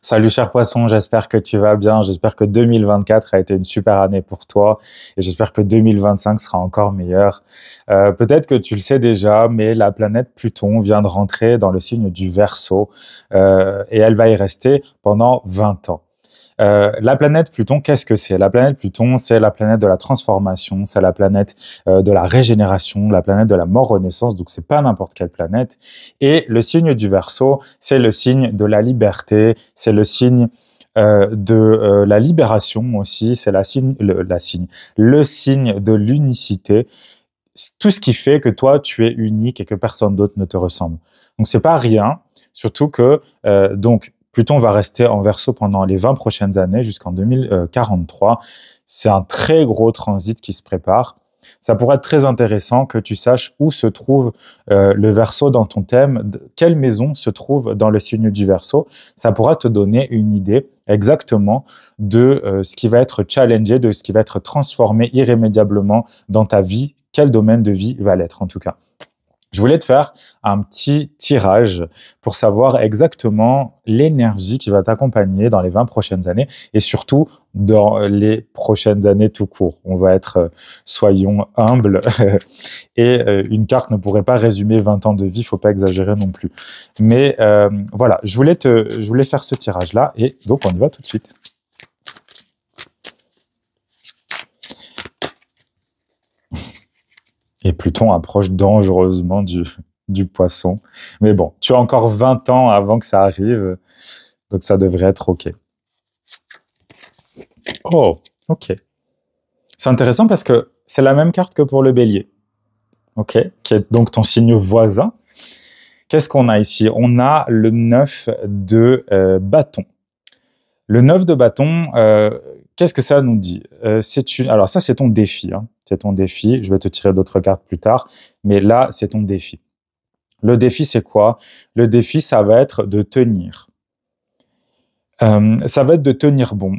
Salut cher poisson, j'espère que tu vas bien. J'espère que 2024 a été une super année pour toi et j'espère que 2025 sera encore meilleur. Peut-être que tu le sais déjà, mais la planète Pluton vient de rentrer dans le signe du Verseau et elle va y rester pendant 20 ans. La planète Pluton, qu'est-ce que c'est? La planète Pluton, c'est la planète de la transformation, c'est la planète de la régénération, la planète de la mort-renaissance, donc c'est pas n'importe quelle planète. Et le signe du Verseau, c'est le signe de la liberté, c'est le signe de la libération aussi, c'est le signe de l'unicité, tout ce qui fait que toi, tu es unique et que personne d'autre ne te ressemble. Donc, c'est pas rien, surtout que donc Pluton va rester en Verseau pendant les 20 prochaines années jusqu'en 2043. C'est un très gros transit qui se prépare. Ça pourrait être très intéressant que tu saches où se trouve le Verseau dans ton thème, quelle maison se trouve dans le signe du Verseau. Ça pourra te donner une idée exactement de ce qui va être challengé, de ce qui va être transformé irrémédiablement dans ta vie, quel domaine de vie va l'être en tout cas. Je voulais te faire un petit tirage pour savoir exactement l'énergie qui va t'accompagner dans les 20 prochaines années et surtout dans les prochaines années tout court. On va être, soyons humbles, et une carte ne pourrait pas résumer 20 ans de vie, il ne faut pas exagérer non plus. Mais voilà, je voulais faire ce tirage-là et donc on y va tout de suite. Et Pluton approche dangereusement du poisson. Mais bon, tu as encore 20 ans avant que ça arrive, donc ça devrait être OK. Oh, OK. C'est intéressant parce que c'est la même carte que pour le bélier, OK, qui est donc ton signe voisin. Qu'est-ce qu'on a ici? On a le 9 de bâton. Le 9 de bâton, qu'est-ce que ça nous dit? Alors ça, c'est ton défi, hein. C'est ton défi. Je vais te tirer d'autres cartes plus tard, mais là, c'est ton défi. Le défi, c'est quoi? Le défi, ça va être de tenir. Ça va être de tenir bon.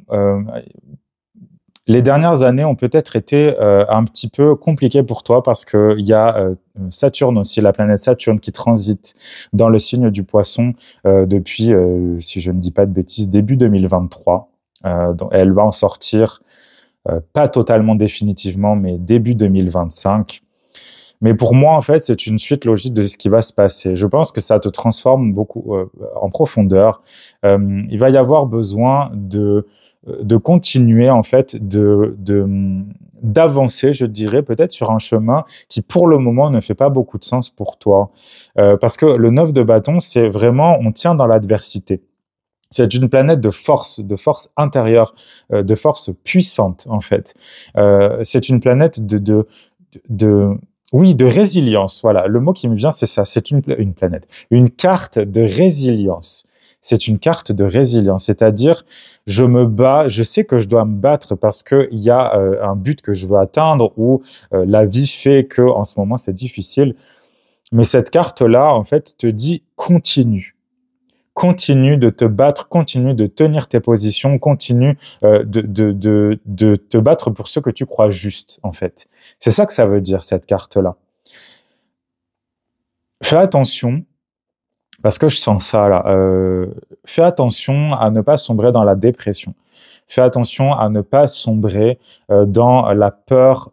Les dernières années ont peut-être été un petit peu compliquées pour toi parce qu'il y a Saturne aussi, la planète Saturne qui transite dans le signe du Poisson depuis, si je ne dis pas de bêtises, début 2023. Donc elle va en sortir, pas totalement définitivement, mais début 2025. Mais pour moi, en fait, c'est une suite logique de ce qui va se passer. Je pense que ça te transforme beaucoup en profondeur. Il va y avoir besoin de continuer, en fait, d'avancer, je dirais, peut-être sur un chemin qui, pour le moment, ne fait pas beaucoup de sens pour toi. Parce que le 9 de bâton, c'est vraiment, on tient dans l'adversité. C'est une planète de force intérieure, de force puissante, en fait. C'est une planète de oui, de résilience, voilà. Le mot qui me vient, c'est ça, c'est une planète. Une carte de résilience. C'est une carte de résilience, c'est-à-dire, je me bats, je sais que je dois me battre parce qu'il y a un but que je veux atteindre ou la vie fait que en ce moment c'est difficile. Mais cette carte-là, en fait, te dit continue. Continue de te battre, continue de tenir tes positions, continue de te battre pour ce que tu crois juste, en fait. C'est ça que ça veut dire, cette carte-là. Fais attention, parce que je sens ça là, fais attention à ne pas sombrer dans la dépression. Fais attention à ne pas sombrer dans la peur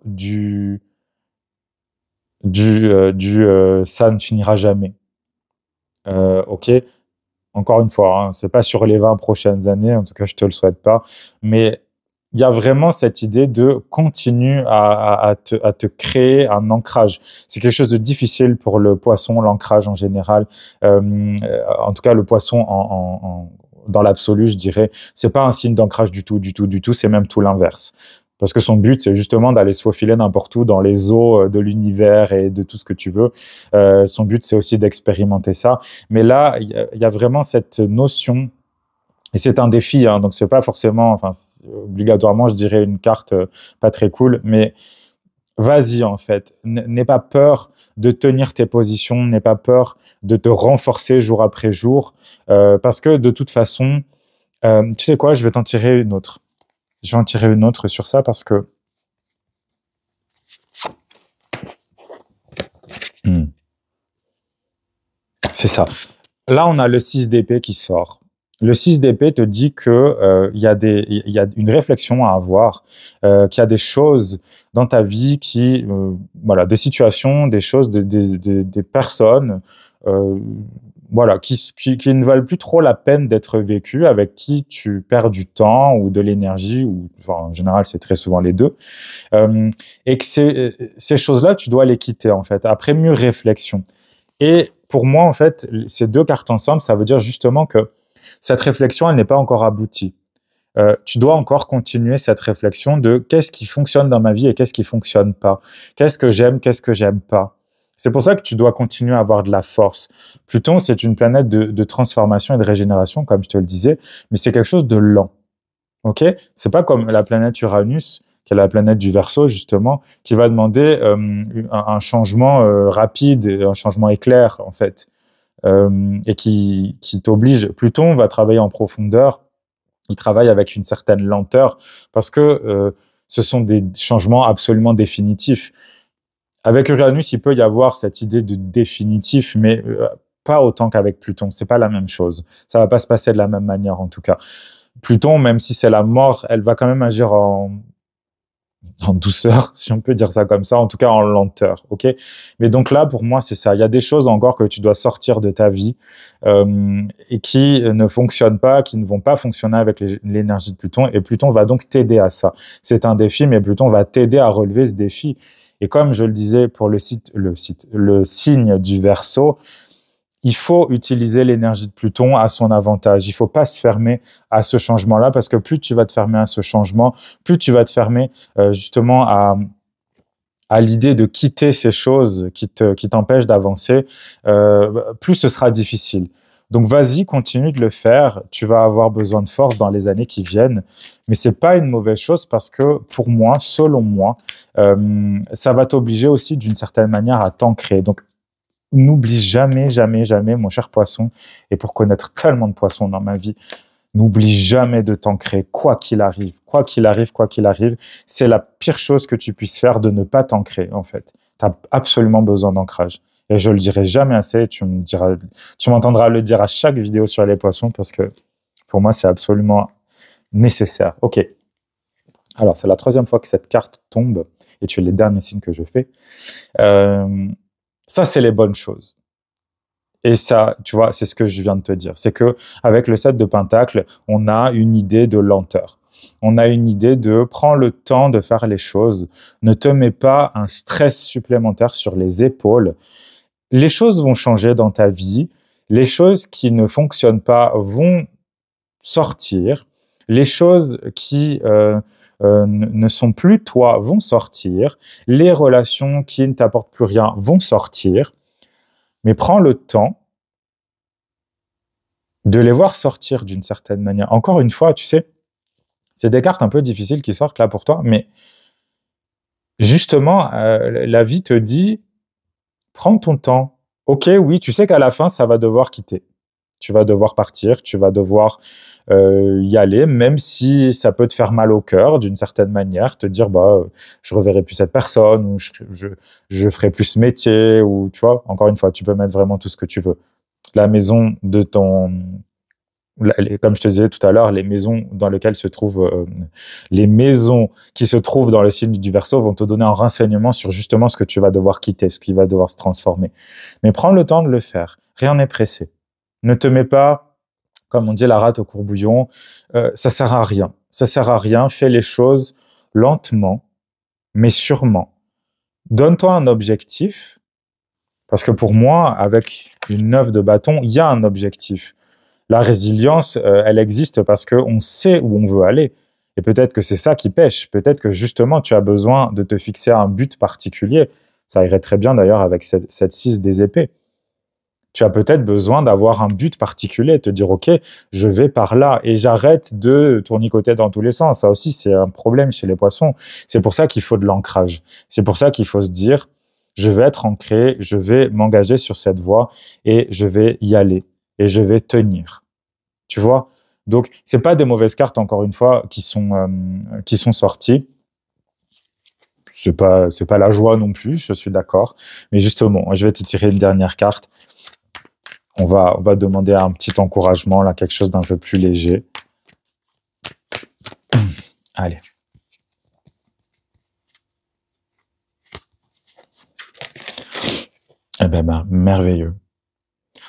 ça ne finira jamais. OK? Encore une fois, hein, c'est pas sur les 20 prochaines années, en tout cas, je te le souhaite pas, mais il y a vraiment cette idée de continue à te créer un ancrage. C'est quelque chose de difficile pour le poisson, l'ancrage en général. En tout cas, le poisson dans l'absolu, je dirais, c'est pas un signe d'ancrage du tout, du tout, du tout, c'est même tout l'inverse. Parce que son but, c'est justement d'aller se faufiler n'importe où dans les eaux de l'univers et de tout ce que tu veux. Son but, c'est aussi d'expérimenter ça. Mais là, il y a vraiment cette notion, et c'est un défi, hein, donc c'est pas forcément, enfin, obligatoirement, je dirais une carte pas très cool, mais vas-y en fait. N'aie pas peur de tenir tes positions, n'aie pas peur de te renforcer jour après jour, parce que de toute façon, tu sais quoi, je vais t'en tirer une autre. Je vais en tirer une autre sur ça parce que c'est ça. Là, on a le 6 d'épée qui sort. Le 6 d'épée te dit que il y a une réflexion à avoir, qu'il y a des choses dans ta vie qui, voilà, des situations, des choses, des personnes, euh, voilà, qui ne valent plus trop la peine d'être vécues, avec qui tu perds du temps ou de l'énergie, ou enfin, en général, c'est très souvent les deux. Euh, et que ces choses-là, tu dois les quitter, en fait, après mûre réflexion. Et pour moi, en fait, ces deux cartes ensemble, ça veut dire justement que cette réflexion, elle n'est pas encore aboutie. Tu dois encore continuer cette réflexion de qu'est-ce qui fonctionne dans ma vie et qu'est-ce qui fonctionne pas. Qu'est-ce que j'aime pas. C'est pour ça que tu dois continuer à avoir de la force. Pluton, c'est une planète de transformation et de régénération, comme je te le disais, mais c'est quelque chose de lent. Ok? C'est pas comme la planète Uranus, qui est la planète du Verseau, justement, qui va demander un changement rapide, un changement éclair, en fait, et qui t'oblige. Pluton va travailler en profondeur, il travaille avec une certaine lenteur, parce que ce sont des changements absolument définitifs. Avec Uranus, il peut y avoir cette idée de définitif, mais pas autant qu'avec Pluton. C'est pas la même chose. Ça va pas se passer de la même manière, en tout cas. Pluton, même si c'est la mort, elle va quand même agir en douceur, si on peut dire ça comme ça, en tout cas en lenteur, ok? Mais donc là, pour moi, c'est ça. Il y a des choses encore que tu dois sortir de ta vie et qui ne fonctionnent pas, qui ne vont pas fonctionner avec l'énergie de Pluton. Et Pluton va donc t'aider à ça. C'est un défi, mais Pluton va t'aider à relever ce défi. Et comme je le disais pour le signe du Verseau, il faut utiliser l'énergie de Pluton à son avantage. Il ne faut pas se fermer à ce changement-là, parce que plus tu vas te fermer à ce changement, plus tu vas te fermer justement à l'idée de quitter ces choses qui t'empêchent d'avancer, plus ce sera difficile. Donc vas-y, continue de le faire. Tu vas avoir besoin de force dans les années qui viennent, mais c'est pas une mauvaise chose, parce que pour moi, selon moi, ça va t'obliger aussi d'une certaine manière à t'ancrer. Donc n'oublie jamais, jamais, jamais, mon cher poisson, et pour connaître tellement de poissons dans ma vie, n'oublie jamais de t'ancrer, quoi qu'il arrive, quoi qu'il arrive, quoi qu'il arrive. C'est la pire chose que tu puisses faire, de ne pas t'ancrer, en fait. Tu as absolument besoin d'ancrage. Et je le dirai jamais assez, tu m'entendras le dire à chaque vidéo sur les poissons, parce que pour moi, c'est absolument nécessaire. Ok. Alors, c'est la troisième fois que cette carte tombe, et tu es les derniers signes que je fais. Ça, c'est les bonnes choses. Et ça, tu vois, c'est ce que je viens de te dire. C'est que avec le 7 de Pentacle, on a une idée de lenteur. On a une idée de prends le temps de faire les choses. Ne te mets pas un stress supplémentaire sur les épaules. Les choses vont changer dans ta vie. Les choses qui ne fonctionnent pas vont sortir. Les choses qui ne sont plus toi vont sortir. Les relations qui ne t'apportent plus rien vont sortir. Mais prends le temps de les voir sortir d'une certaine manière. Encore une fois, tu sais, c'est des cartes un peu difficiles qui sortent là pour toi, mais justement, la vie te dit, prends ton temps. Ok, oui, tu sais qu'à la fin, ça va devoir quitter. Tu vas devoir partir, tu vas devoir y aller, même si ça peut te faire mal au cœur d'une certaine manière, te dire, bah, je reverrai plus cette personne, ou je ferai plus ce métier, ou tu vois, encore une fois, tu peux mettre vraiment tout ce que tu veux. La maison de comme je te disais tout à l'heure, les maisons dans lesquelles se trouvent, les maisons qui se trouvent dans le signe du Verseau vont te donner un renseignement sur justement ce que tu vas devoir quitter, ce qui va devoir se transformer. Mais prends le temps de le faire. Rien n'est pressé. Ne te mets pas, comme on dit, la rate au courbouillon. Ça sert à rien. Ça sert à rien. Fais les choses lentement, mais sûrement. Donne-toi un objectif, parce que pour moi, avec une 9 de bâton, il y a un objectif. La résilience, elle existe parce qu'on sait où on veut aller. Et peut-être que c'est ça qui pêche. Peut-être que justement, tu as besoin de te fixer un but particulier. Ça irait très bien d'ailleurs avec cette 6 des épées. Tu as peut-être besoin d'avoir un but particulier, te dire, OK, je vais par là et j'arrête de tournicoter dans tous les sens. Ça aussi, c'est un problème chez les poissons. C'est pour ça qu'il faut de l'ancrage. C'est pour ça qu'il faut se dire, je vais être ancré, je vais m'engager sur cette voie et je vais y aller et je vais tenir. Tu vois? Donc, c'est pas des mauvaises cartes, encore une fois, qui sont sorties. C'est pas la joie non plus, je suis d'accord. Mais justement, je vais te tirer une dernière carte. On va demander un petit encouragement, là, quelque chose d'un peu plus léger. Allez. Eh ben, merveilleux.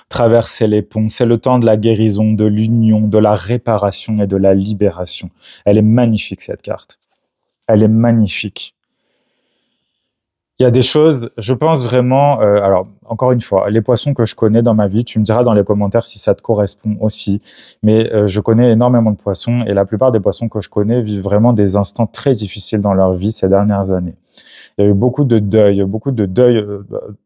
Traverser les ponts, c'est le temps de la guérison, de l'union, de la réparation et de la libération. Elle est magnifique, cette carte. Elle est magnifique. Il y a des choses, je pense vraiment, alors encore une fois, les poissons que je connais dans ma vie, tu me diras dans les commentaires si ça te correspond aussi, mais je connais énormément de poissons et la plupart des poissons que je connais vivent vraiment des instants très difficiles dans leur vie ces dernières années. Il y a eu beaucoup de deuil,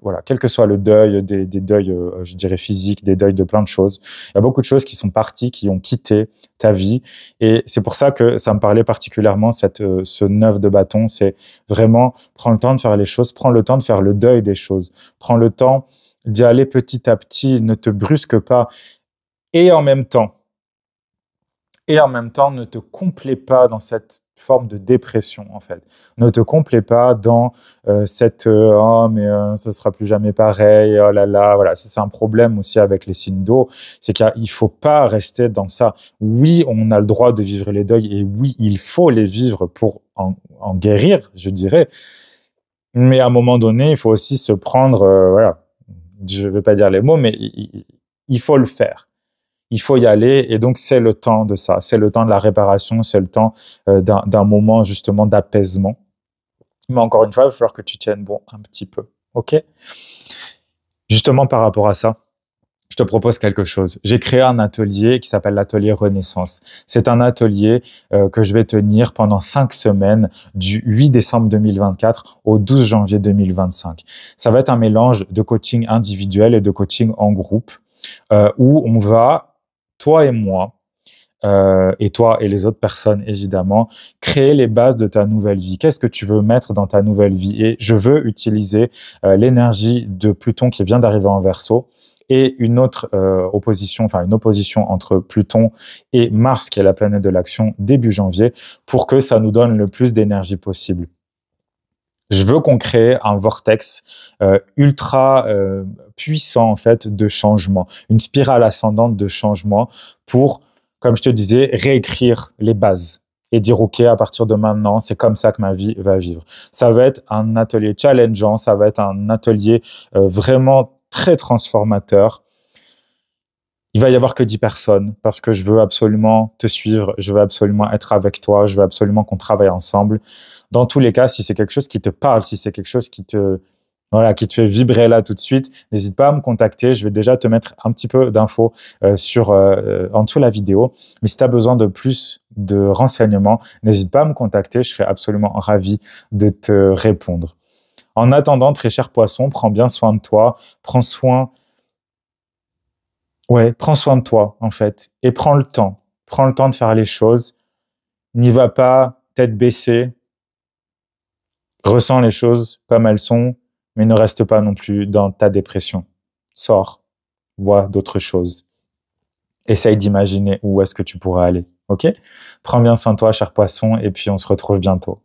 voilà, quel que soit le deuil, des deuils, je dirais physiques, des deuils de plein de choses. Il y a beaucoup de choses qui sont parties, qui ont quitté ta vie. Et c'est pour ça que ça me parlait particulièrement, ce 9 de bâton. C'est vraiment, prends le temps de faire les choses, prends le temps de faire le deuil des choses. Prends le temps d'y aller petit à petit, ne te brusque pas. Et en même temps, ne te complais pas dans cette forme de dépression, en fait. Ne te complais pas dans oh, mais ça sera plus jamais pareil, oh là là, voilà. Ça, c'est un problème aussi avec les signes d'eau, c'est qu'il faut pas rester dans ça. Oui, on a le droit de vivre les deuils, et oui, il faut les vivre pour en guérir, je dirais. Mais à un moment donné, il faut aussi se prendre, voilà, je vais pas dire les mots, mais il faut le faire. Il faut y aller, et donc c'est le temps de ça, c'est le temps de la réparation, c'est le temps d'un moment justement d'apaisement. Mais encore une fois, il va falloir que tu tiennes bon un petit peu, ok? Justement par rapport à ça, je te propose quelque chose. J'ai créé un atelier qui s'appelle l'atelier Renaissance. C'est un atelier que je vais tenir pendant 5 semaines, du 8 décembre 2024 au 12 janvier 2025. Ça va être un mélange de coaching individuel et de coaching en groupe, où on va, toi et moi, et toi et les autres personnes, évidemment, créer les bases de ta nouvelle vie. Qu'est-ce que tu veux mettre dans ta nouvelle vie? Et je veux utiliser l'énergie de Pluton qui vient d'arriver en Verseau et une autre opposition entre Pluton et Mars, qui est la planète de l'action, début janvier, pour que ça nous donne le plus d'énergie possible. Je veux qu'on crée un vortex ultra puissant, en fait, de changement, une spirale ascendante de changement pour, comme je te disais, réécrire les bases et dire, OK, à partir de maintenant, c'est comme ça que ma vie va vivre. Ça va être un atelier challengeant, ça va être un atelier vraiment très transformateur. Il va y avoir que 10 personnes parce que je veux absolument te suivre, je veux absolument être avec toi, je veux absolument qu'on travaille ensemble. Dans tous les cas, si c'est quelque chose qui te parle, si c'est quelque chose qui te fait vibrer là tout de suite, n'hésite pas à me contacter. Je vais déjà te mettre un petit peu d'infos en dessous de la vidéo. Mais si tu as besoin de plus de renseignements, n'hésite pas à me contacter. Je serai absolument ravi de te répondre. En attendant, très cher poisson, prends bien soin de toi. Prends soin de toi, en fait, et prends le temps. Prends le temps de faire les choses. N'y va pas tête baissée. Ressens les choses comme elles sont, mais ne reste pas non plus dans ta dépression. Sors, vois d'autres choses. Essaye d'imaginer où est-ce que tu pourras aller, ok? Prends bien soin de toi, cher poisson, et puis on se retrouve bientôt.